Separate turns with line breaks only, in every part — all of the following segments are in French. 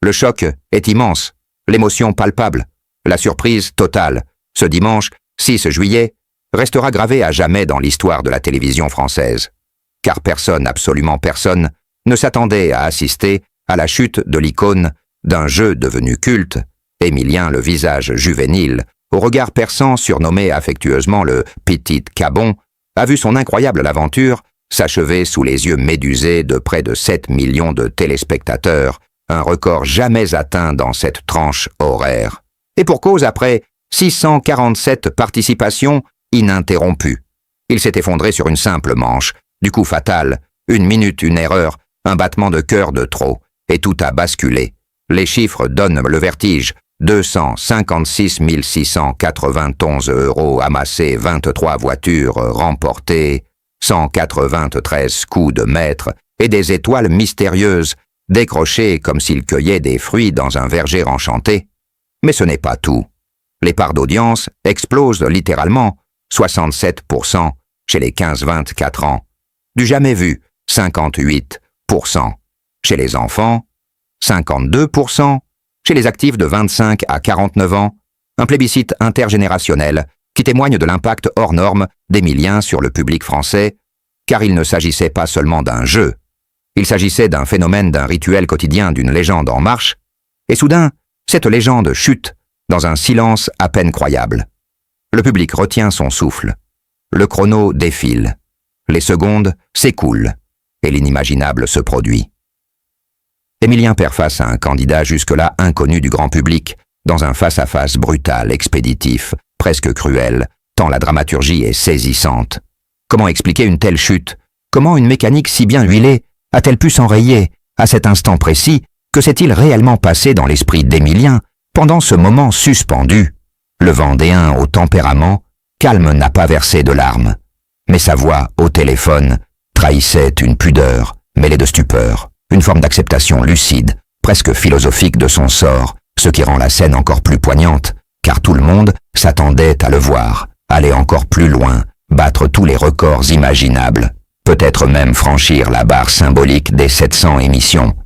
Le choc est immense, l'émotion palpable, la surprise totale. Ce dimanche, 6 juillet, restera gravé à jamais dans l'histoire de la télévision française. Car personne, absolument personne, ne s'attendait à assister à la chute de l'icône d'un jeu devenu culte, Émilien le visage juvénile, au regard perçant surnommé affectueusement le « Petit Cabon », a vu son incroyable aventure s'achever sous les yeux médusés de près de 7 millions de téléspectateurs, un record jamais atteint dans cette tranche horaire. Et pour cause, après 647 participations ininterrompues. Il s'est effondré sur une simple manche, du coup fatal, une minute, une erreur, un battement de cœur de trop, et tout a basculé. Les chiffres donnent le vertige. 256 691 € amassés, 23 voitures remportées, 193 coups de maître et des étoiles mystérieuses, décrochées comme s'il cueillait des fruits dans un verger enchanté. Mais ce n'est pas tout. Les parts d'audience explosent littéralement, 67% chez les 15-24 ans. Du jamais vu, 58%. Chez les enfants, 52%. Chez les actifs de 25 à 49 ans, un plébiscite intergénérationnel qui témoigne de l'impact hors norme d'Émilien sur le public français, car il ne s'agissait pas seulement d'un jeu. Il s'agissait d'un phénomène, d'un rituel quotidien, d'une légende en marche, et soudain, cette légende chute dans un silence à peine croyable. Le public retient son souffle. Le chrono défile. Les secondes s'écoulent, et l'inimaginable se produit. Émilien perd face à un candidat jusque-là inconnu du grand public, dans un face-à-face brutal, expéditif, presque cruel, tant la dramaturgie est saisissante. Comment expliquer une telle chute? Comment une mécanique si bien huilée a-t-elle pu s'enrayer, à cet instant précis? Que s'est-il réellement passé dans l'esprit d'Émilien pendant ce moment suspendu? Le Vendéen au tempérament calme n'a pas versé de larmes, mais sa voix au téléphone trahissait une pudeur mêlée de stupeur. Une forme d'acceptation lucide, presque philosophique de son sort, ce qui rend la scène encore plus poignante, car tout le monde s'attendait à le voir, aller encore plus loin, battre tous les records imaginables, peut-être même franchir la barre symbolique des 700 émissions.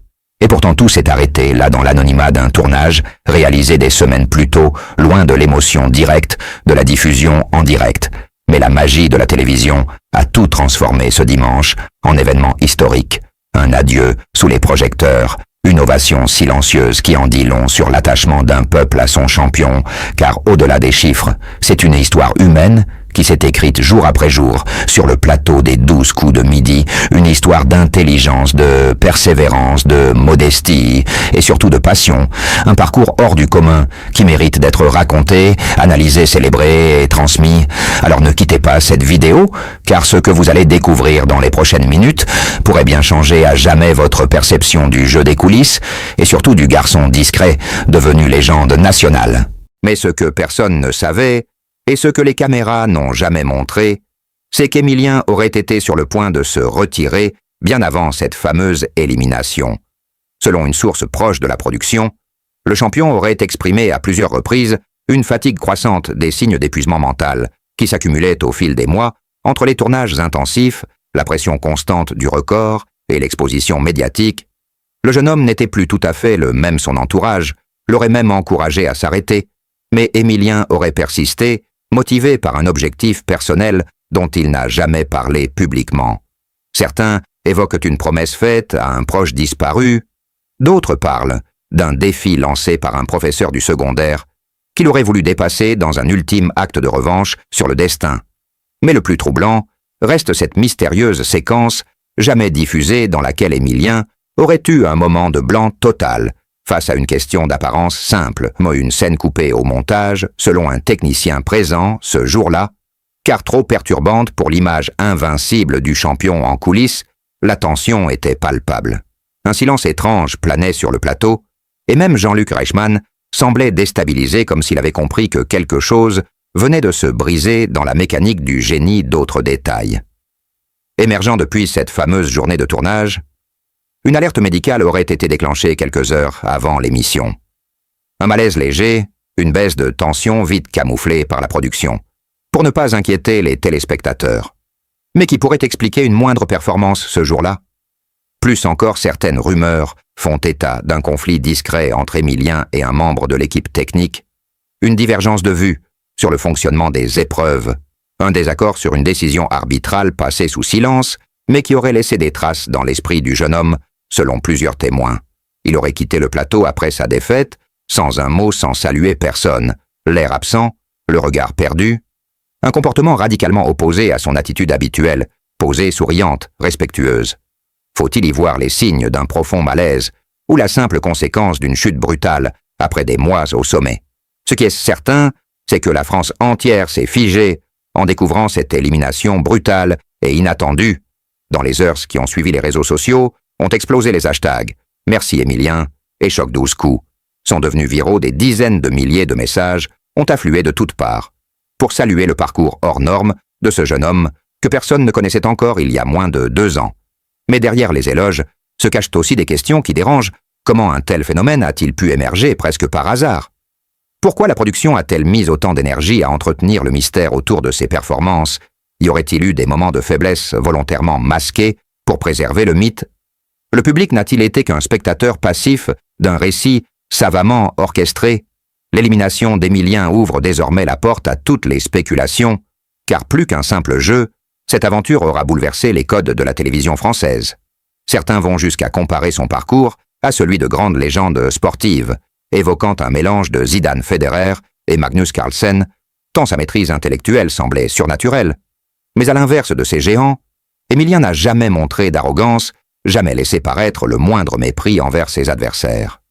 Et pourtant tout s'est arrêté là dans l'anonymat d'un tournage réalisé des semaines plus tôt, loin de l'émotion directe de la diffusion en direct. Mais la magie de la télévision a tout transformé ce dimanche en événement historique. Un adieu sous les projecteurs, une ovation silencieuse qui en dit long sur l'attachement d'un peuple à son champion, car au-delà des chiffres, c'est une histoire humaine qui s'est écrite jour après jour sur le plateau des 12 coups de midi, une histoire d'intelligence, de persévérance, de modestie et surtout de passion, un parcours hors du commun qui mérite d'être raconté, analysé, célébré et transmis. Alors ne quittez pas cette vidéo, car ce que vous allez découvrir dans les prochaines minutes pourrait bien changer à jamais votre perception du jeu des coulisses et surtout du garçon discret devenu légende nationale. Mais ce que personne ne savait, et ce que les caméras n'ont jamais montré, c'est qu'Émilien aurait été sur le point de se retirer bien avant cette fameuse élimination. Selon une source proche de la production, le champion aurait exprimé à plusieurs reprises une fatigue croissante, des signes d'épuisement mental qui s'accumulaient au fil des mois entre les tournages intensifs, la pression constante du record et l'exposition médiatique. Le jeune homme n'était plus tout à fait le même, son entourage l'aurait même encouragé à s'arrêter, mais Émilien aurait persisté, motivé par un objectif personnel dont il n'a jamais parlé publiquement. Certains évoquent une promesse faite à un proche disparu, d'autres parlent d'un défi lancé par un professeur du secondaire qu'il aurait voulu dépasser dans un ultime acte de revanche sur le destin. Mais le plus troublant reste cette mystérieuse séquence jamais diffusée dans laquelle Émilien aurait eu un moment de blanc total face à une question d'apparence simple, une scène coupée au montage selon un technicien présent ce jour-là, car trop perturbante pour l'image invincible du champion en coulisses, la tension était palpable. Un silence étrange planait sur le plateau, et même Jean-Luc Reichmann semblait déstabilisé comme s'il avait compris que quelque chose venait de se briser dans la mécanique du génie d'autres détails. Émergeant depuis cette fameuse journée de tournage, une alerte médicale aurait été déclenchée quelques heures avant l'émission. Un malaise léger, une baisse de tension vite camouflée par la production, pour ne pas inquiéter les téléspectateurs, mais qui pourrait expliquer une moindre performance ce jour-là. Plus encore, certaines rumeurs font état d'un conflit discret entre Émilien et un membre de l'équipe technique, une divergence de vue sur le fonctionnement des épreuves, un désaccord sur une décision arbitrale passée sous silence, mais qui aurait laissé des traces dans l'esprit du jeune homme, selon plusieurs témoins. Il aurait quitté le plateau après sa défaite, sans un mot, sans saluer personne, l'air absent, le regard perdu, un comportement radicalement opposé à son attitude habituelle, posée, souriante, respectueuse. Faut-il y voir les signes d'un profond malaise, ou la simple conséquence d'une chute brutale après des mois au sommet? Ce qui est certain, c'est que la France entière s'est figée en découvrant cette élimination brutale et inattendue. Dans les heures qui ont suivi les réseaux sociaux, ont explosé les hashtags « Merci Émilien » et « Choc 12 coups ». Sont devenus viraux, des dizaines de milliers de messages ont afflué de toutes parts pour saluer le parcours hors norme de ce jeune homme que personne ne connaissait encore il y a moins de 2 ans. Mais derrière les éloges se cachent aussi des questions qui dérangent. Comment un tel phénomène a-t-il pu émerger presque par hasard? Pourquoi la production a-t-elle mis autant d'énergie à entretenir le mystère autour de ses performances? Y aurait-il eu des moments de faiblesse volontairement masqués pour préserver le mythe? Le public n'a-t-il été qu'un spectateur passif d'un récit savamment orchestré? L'élimination d'Émilien ouvre désormais la porte à toutes les spéculations, car plus qu'un simple jeu, cette aventure aura bouleversé les codes de la télévision française. Certains vont jusqu'à comparer son parcours à celui de grandes légendes sportives, évoquant un mélange de Zidane Federer et Magnus Carlsen, tant sa maîtrise intellectuelle semblait surnaturelle. Mais à l'inverse de ces géants, Émilien n'a jamais montré d'arrogance, jamais laissé paraître le moindre mépris envers ses adversaires.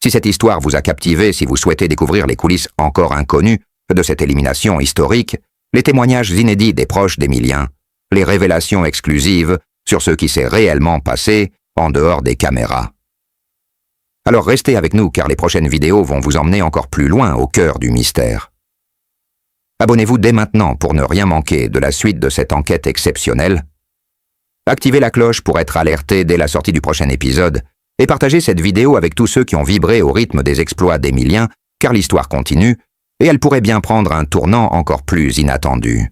Si cette histoire vous a captivé, si vous souhaitez découvrir les coulisses encore inconnues de cette élimination historique, les témoignages inédits des proches d'Émilien, les révélations exclusives sur ce qui s'est réellement passé en dehors des caméras. Alors restez avec nous car les prochaines vidéos vont vous emmener encore plus loin au cœur du mystère. Abonnez-vous dès maintenant pour ne rien manquer de la suite de cette enquête exceptionnelle. Activez la cloche pour être alerté dès la sortie du prochain épisode et partagez cette vidéo avec tous ceux qui ont vibré au rythme des exploits d'Émilien car l'histoire continue et elle pourrait bien prendre un tournant encore plus inattendu.